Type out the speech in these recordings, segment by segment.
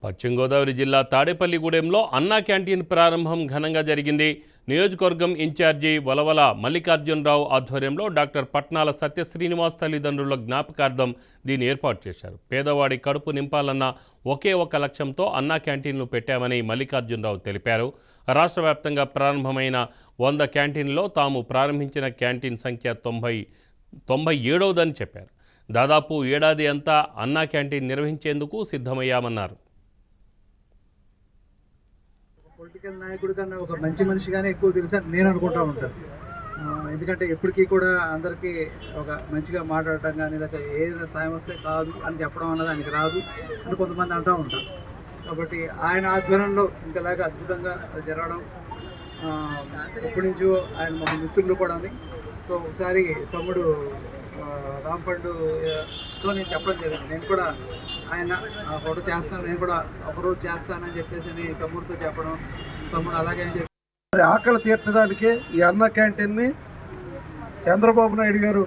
పశ్చిమ గోదావరి జిల్లా తాడేపల్లిగూడెంలో అన్నా క్యాంటీన్ ప్రారంభం ఘనంగా జరిగింది. నియోజకవర్గం ఇన్ఛార్జి వలవల మల్లికార్జునరావు ఆధ్వర్యంలో డాక్టర్ పట్నాల సత్యశ్రీనివాస్ తల్లిదండ్రుల జ్ఞాపకార్థం దీన్ని ఏర్పాటు చేశారు. పేదవాడి కడుపు నింపాలన్న ఒకే ఒక లక్ష్యంతో అన్నా క్యాంటీన్లు పెట్టామని మల్లికార్జునరావు తెలిపారు. రాష్ట్ర వ్యాప్తంగా ప్రారంభమైన 100 క్యాంటీన్లలో తాము ప్రారంభించిన క్యాంటీన్ సంఖ్య 97వదని చెప్పారు. దాదాపు ఏడాది అంతా అన్నా క్యాంటీన్ నిర్వహించేందుకు సిద్ధమయ్యామన్నారు. పొలిటికల్ నాయకుడి కన్నా ఒక మంచి మనిషిగానే ఎక్కువ తెలుసు అని నేను అనుకుంటూ ఉంటాను. ఎందుకంటే ఎప్పటికీ కూడా అందరికీ ఒక మంచిగా మాట్లాడటం కానీ లేకపోతే ఏదైనా సాయం వస్తే కాదు అని చెప్పడం అన్నది ఆయనకి రాదు అని కొంతమంది అంటూ ఉంటారు. కాబట్టి ఆయన ఆధ్వర్యంలో ఇంతలాగా అద్భుతంగా జరగడం ఎప్పటి నుంచో ఆయన మా మిత్రులు కూడా ఉంది. సో ఒకసారి తమ్ముడు రాంపండుతో నేను చెప్పడం జరిగింది, నేను కూడా ఆయన ఫోటో చేస్తాను, నేను కూడా ఒకరోజు చేస్తానని చెప్పేసి తమ్ముడితో చెప్పడం, తమ్ముడు అలాగే అని చెప్పి ఆకలి తీర్చడానికే ఈ అన్న క్యాంటీన్ని చంద్రబాబు నాయుడు గారు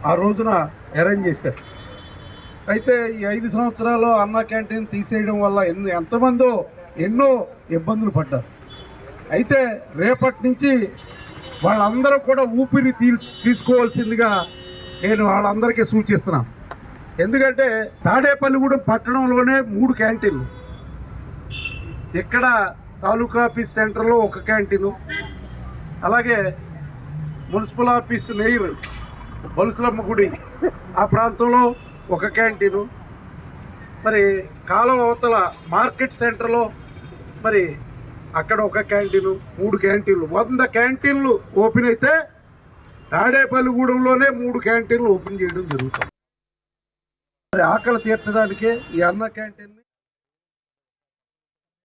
ఆ రోజున అరేంజ్ చేశారు. అయితే ఈ 5 సంవత్సరాలు అన్న క్యాంటీన్ తీసేయడం వల్ల ఎంతమందో ఎన్నో ఇబ్బందులు పడ్డారు. అయితే రేపటి నుంచి వాళ్ళందరూ కూడా ఊపిరి తీసుకోవాల్సిందిగా నేను వాళ్ళందరికీ సూచిస్తున్నాను. ఎందుకంటే తాడేపల్లిగూడెం పట్టణంలోనే 3 క్యాంటీన్లు, ఇక్కడ తాలూకా ఆఫీస్ సెంటర్లో 1 క్యాంటీను, అలాగే మున్సిపల్ ఆఫీస్ నెయ్యి బలుసులమ్మ గుడి ఆ ప్రాంతంలో 1 క్యాంటీను, మరి కాలం అవతల మార్కెట్ సెంటర్లో మరి అక్కడ 1 క్యాంటీను, 3 క్యాంటీన్లు. 100 క్యాంటీన్లు ఓపెన్ అయితే తాడేపల్లిగూడెంలోనే 3 క్యాంటీన్లు ఓపెన్ చేయడం జరుగుతుంది. మరి ఆకలి తీర్చడానికే ఈ అన్న క్యాంటీన్ని